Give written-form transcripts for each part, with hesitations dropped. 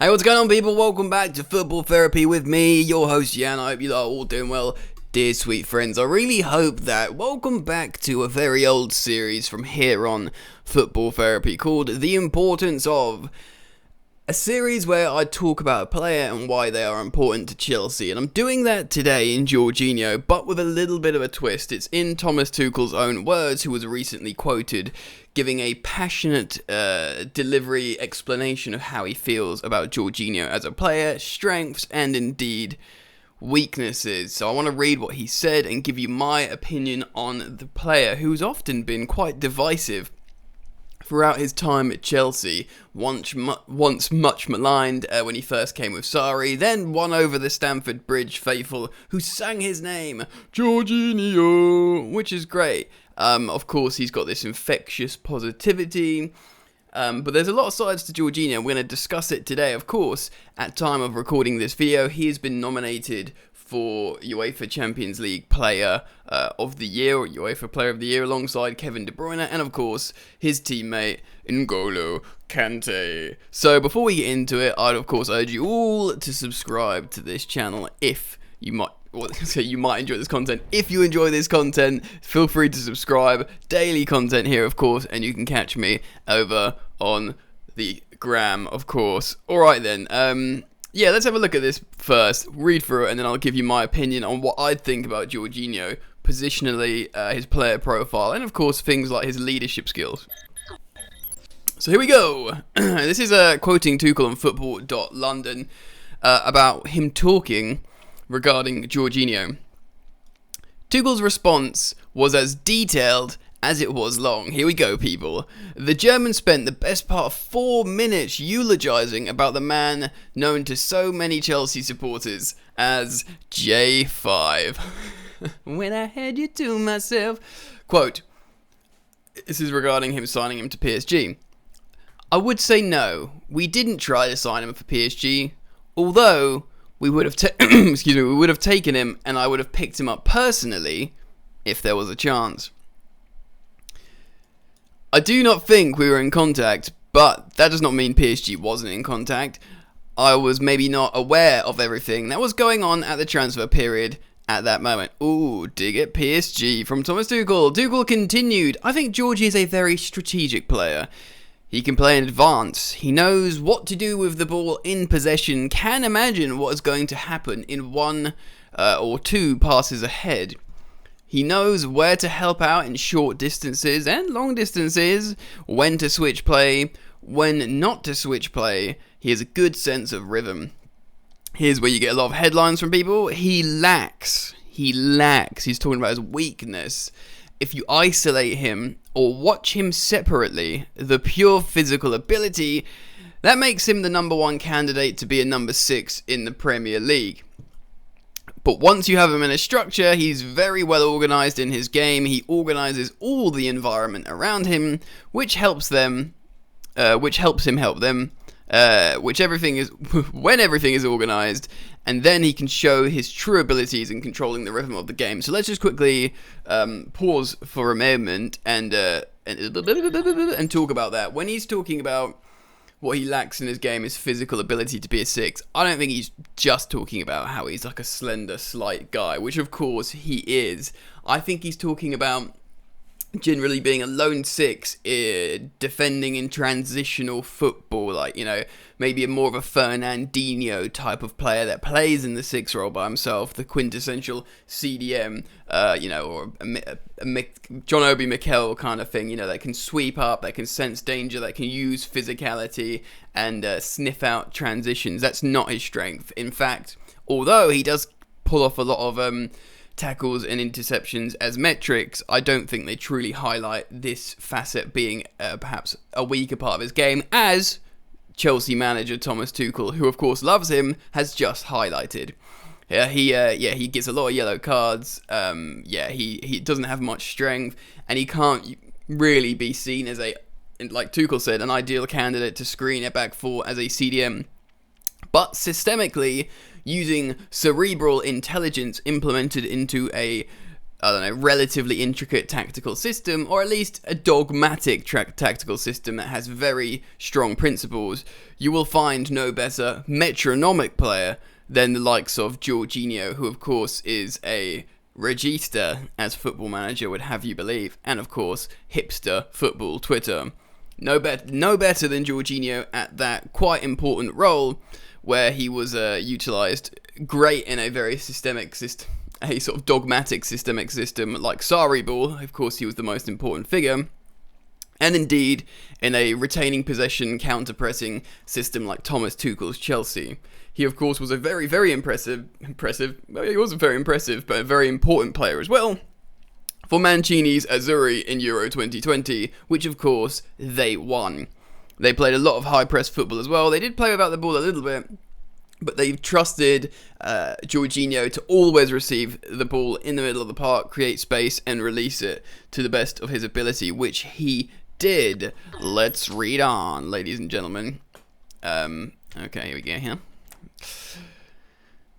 Hey, what's going on, people? Welcome back to Football Therapy with me, your host, Jan. I hope you are all doing well, dear sweet friends. I really hope that welcome back to a very old series from here on Football Therapy called The Importance of, a series where I talk about a player and why they are important to Chelsea. And I'm doing that today in Jorginho, but with a little bit of a twist. It's in Thomas Tuchel's own words, who was recently quoted giving a passionate delivery explanation of how he feels about Jorginho as a player, strengths, and indeed weaknesses. So I want to read what he said and give you my opinion on the player, who's often been quite divisive throughout his time at Chelsea. Once much maligned when he first came with Sarri, then won over the Stamford Bridge faithful who sang his name, Jorginho, which is great. Of course, he's got this infectious positivity, but there's a lot of sides to Jorginho. We're going to discuss it today. Of course, at time of recording this video, he has been nominated for UEFA Champions League Player of the Year, or UEFA Player of the Year, alongside Kevin De Bruyne, and of course, his teammate, N'Golo Kante. So before we get into it, I'd of course urge you all to subscribe to this channel if you might. So you might enjoy this content. If you enjoy this content, feel free to subscribe. Daily content here, of course, and you can catch me over on the gram, of course. Alright then, yeah, let's have a look at this first, read through it, and then I'll give you my opinion on what I think about Jorginho, positionally, his player profile, and of course things like his leadership skills. So here we go. This is quoting Tuchel on football.london about him talking regarding Jorginho. Tuchel's response was as detailed as it was long. Here we go, people. The German spent the best part of 4 minutes eulogising about the man known to so many Chelsea supporters as J5. When I had you to myself. Quote, this is regarding him signing him to PSG. I would say no, we didn't try to sign him for PSG, although we would have we would have taken him, and I would have picked him up personally if there was a chance. I do not think we were in contact, but that does not mean PSG wasn't in contact. I was maybe not aware of everything that was going on at the transfer period at that moment. Ooh, dig it, PSG from Thomas Tuchel. Tuchel continued, I think Georgie is a very strategic player. He can play in advance, he knows what to do with the ball in possession, can imagine what is going to happen in one or two passes ahead. He knows where to help out in short distances and long distances, when to switch play, when not to switch play. He has a good sense of rhythm. Here's where you get a lot of headlines from people. He lacks. He's talking about his weakness. If you isolate him or watch him separately, the pure physical ability, that makes him the number one candidate to be a number 6 in the Premier League. But once you have him in a structure, he's very well organised in his game. He organises all the environment around him, which helps him help them. When everything is organised, and then he can show his true abilities in controlling the rhythm of the game. So let's just quickly pause for a moment and talk about that. When he's talking about what he lacks in his game is physical ability to be a 6, I don't think he's just talking about how he's like a slender, slight guy, which of course he is. I think he's talking about generally being a lone 6, defending in transitional football, like, you know, maybe more of a Fernandinho type of player that plays in the 6 role by himself, the quintessential CDM, or a John Obi Mikel kind of thing, you know, that can sweep up, that can sense danger, that can use physicality and sniff out transitions. That's not his strength. In fact, although he does pull off a lot of tackles and interceptions as metrics, I don't think they truly highlight this facet being perhaps a weaker part of his game, as Chelsea manager Thomas Tuchel, who of course loves him, has just highlighted. He gets a lot of yellow cards. He doesn't have much strength, and he can't really be seen as like Tuchel said, an ideal candidate to screen at back 4 as a CDM. But systemically, using cerebral intelligence implemented into a I don't know, relatively intricate tactical system, or at least a dogmatic tactical system that has very strong principles, you will find no better metronomic player than the likes of Jorginho, who of course is a regista, as Football Manager would have you believe, and of course, hipster football Twitter. No better than Jorginho at that quite important role, where he was utilised great in a very systemic system, a sort of dogmatic systemic system like Sarri ball. Of course, he was the most important figure. And indeed, in a retaining possession, counter-pressing system like Thomas Tuchel's Chelsea. He, of course, was a very, very impressive, well, he wasn't very impressive, but a very important player as well for Mancini's Azzurri in Euro 2020, which, of course, they won. They played a lot of high-press football as well. They did play without the ball a little bit, but they've trusted Jorginho to always receive the ball in the middle of the park, create space, and release it to the best of his ability, which he did. Let's read on, ladies and gentlemen. Okay, here we go here.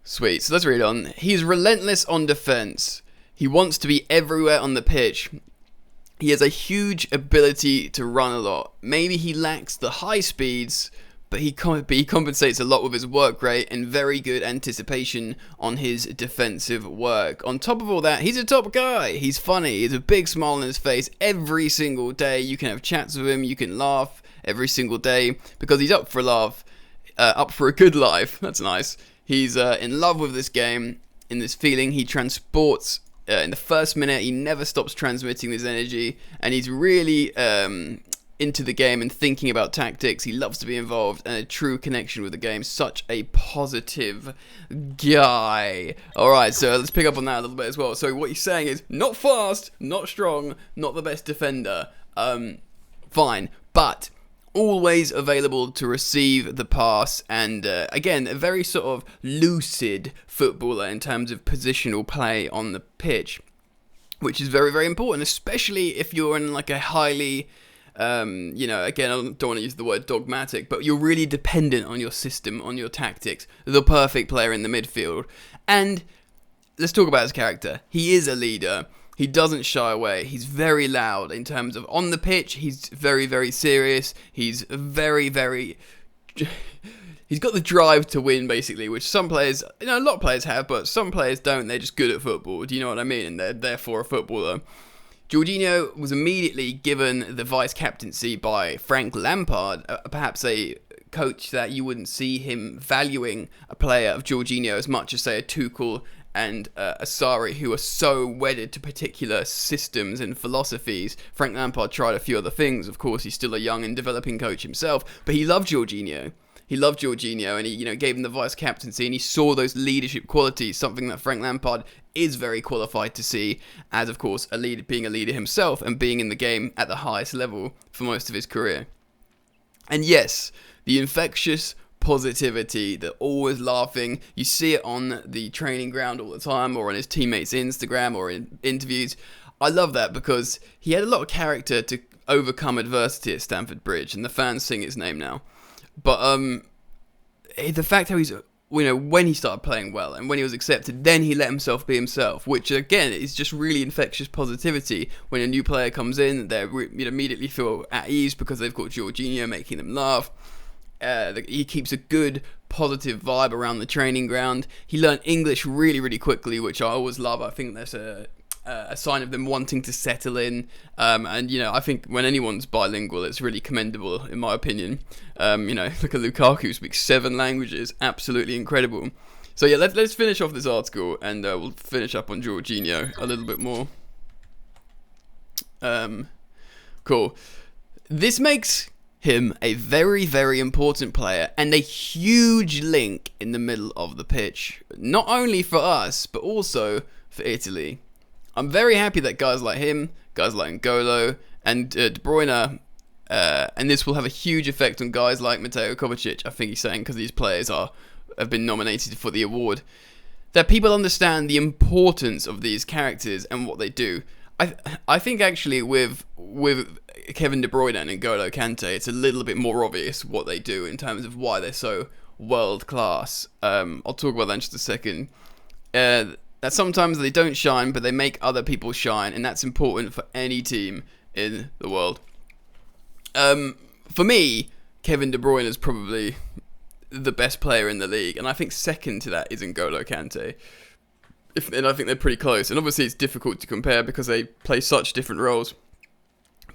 Sweet, so let's read on. He's relentless on defense. He wants to be everywhere on the pitch. He has a huge ability to run a lot. Maybe he lacks the high speeds, but he compensates a lot with his work rate and very good anticipation on his defensive work. On top of all that, he's a top guy. He's funny. He has a big smile on his face every single day. You can have chats with him. You can laugh every single day because he's up for a laugh, up for a good life. That's nice. He's in love with this game, in this feeling. He transports in the first minute. He never stops transmitting this energy, and he's really into the game and thinking about tactics. He loves to be involved and a true connection with the game. Such a positive guy. Alright, so let's pick up on that a little bit as well. So what he's saying is, not fast, not strong, not the best defender. Fine, but always available to receive the pass, and again, a very sort of lucid footballer in terms of positional play on the pitch, which is very, very important, especially if you're in like a highly again, I don't want to use the word dogmatic, but you're really dependent on your system, on your tactics, the perfect player in the midfield. And let's talk about his character. He is a leader. He doesn't shy away. He's very loud in terms of on the pitch. He's very, very serious. He's very, very... He's got the drive to win, basically, which some players, a lot of players have, but some players don't. They're just good at football. Do you know what I mean? And they're therefore a footballer. Jorginho was immediately given the vice-captaincy by Frank Lampard, perhaps a coach that you wouldn't see him valuing a player of Jorginho as much as, say, a Tuchel and a Sarri, who are so wedded to particular systems and philosophies. Frank Lampard tried a few other things. Of course, he's still a young and developing coach himself, but he loved Jorginho. He loved Jorginho, and he, gave him the vice-captaincy, and he saw those leadership qualities, something that Frank Lampard is very qualified to see, as, of course, being a leader himself and being in the game at the highest level for most of his career. And yes, the infectious positivity, the always laughing, you see it on the training ground all the time, or on his teammates' Instagram, or in interviews. I love that because he had a lot of character to overcome adversity at Stamford Bridge, and the fans sing his name now. But the fact how he's, when he started playing well and when he was accepted, then he let himself be himself, which again is just really infectious positivity. When a new player comes in, they immediately feel at ease because they've got Jorginho making them laugh. He keeps a good positive vibe around the training ground. He learned English really, really quickly, which I always love. I think that's a sign of them wanting to settle in, and I think when anyone's bilingual, it's really commendable in my opinion. Look at Lukaku, who speaks 7 languages, absolutely incredible. So yeah, let's finish off this article, and we'll finish up on Jorginho a little bit more. Cool. This makes him a very, very important player and a huge link in the middle of the pitch, not only for us but also for Italy. I'm very happy that guys like him, guys like N'Golo and De Bruyne, and this will have a huge effect on guys like Mateo Kovacic, I think he's saying, because these players have been nominated for the award, that people understand the importance of these characters and what they do. I think actually with Kevin De Bruyne and N'Golo Kante, it's a little bit more obvious what they do in terms of why they're so world class. I'll talk about that in just a second. that sometimes they don't shine, but they make other people shine, and that's important for any team in the world. For me, Kevin De Bruyne is probably the best player in the league, and I think second to that is N'Golo Kante. And I think they're pretty close. And obviously it's difficult to compare because they play such different roles.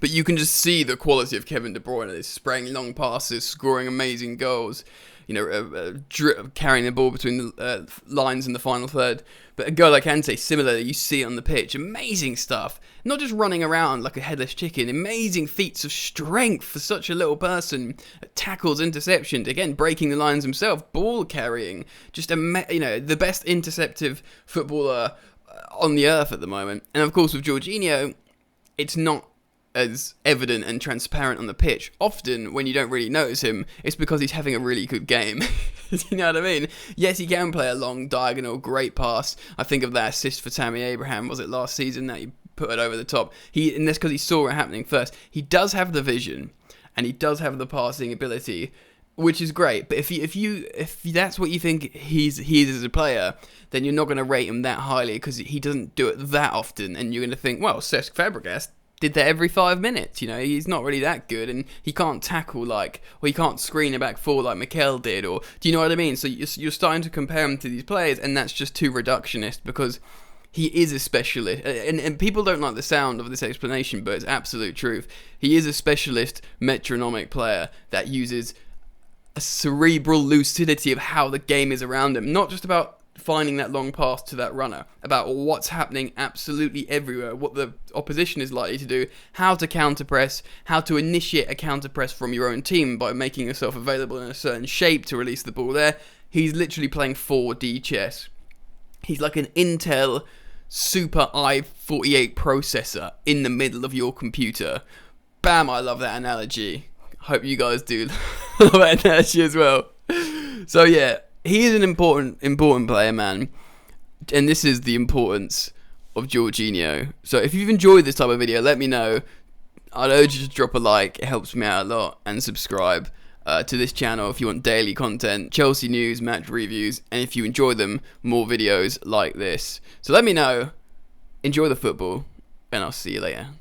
But you can just see the quality of Kevin De Bruyne. He's spraying long passes, scoring amazing goals, carrying the ball between the lines in the final third. But N'Golo Kante, similarly, you see on the pitch, amazing stuff. Not just running around like a headless chicken, amazing feats of strength for such a little person. Tackles, interceptions, again, breaking the lines himself, ball carrying. Just, the best interceptive footballer on the earth at the moment. And of course, with Jorginho, it's not as evident and transparent on the pitch. Often, when you don't really notice him, it's because he's having a really good game. You know what I mean? Yes, he can play a long diagonal, great pass. I think of that assist for Tammy Abraham, was it last season, that he put it over the top? And that's because he saw it happening first. He does have the vision, and he does have the passing ability, which is great. But if that's what you think he is as a player, then you're not going to rate him that highly because he doesn't do it that often, and you're going to think, well, Cesc Fabregas did that every 5 minutes. He's not really that good, and he can't tackle he can't screen a back four like Mikel did, or do you know what I mean? So you're starting to compare him to these players, and that's just too reductionist because he is a specialist, and people don't like the sound of this explanation, but it's absolute truth. He is a specialist metronomic player that uses a cerebral lucidity of how the game is around him, not just about finding that long pass to that runner, about what's happening absolutely everywhere, what the opposition is likely to do, how to counter-press, how to initiate a counter-press from your own team by making yourself available in a certain shape to release the ball there. He's literally playing 4D chess. He's like an Intel Super i48 processor in the middle of your computer. Bam, I love that analogy. Hope you guys do love that analogy as well. So yeah, he is an important player, man. And this is the importance of Jorginho. So if you've enjoyed this type of video, let me know. I'd urge you to drop a like. It helps me out a lot. And subscribe to this channel if you want daily content, Chelsea news, match reviews. And if you enjoy them, more videos like this. So let me know. Enjoy the football. And I'll see you later.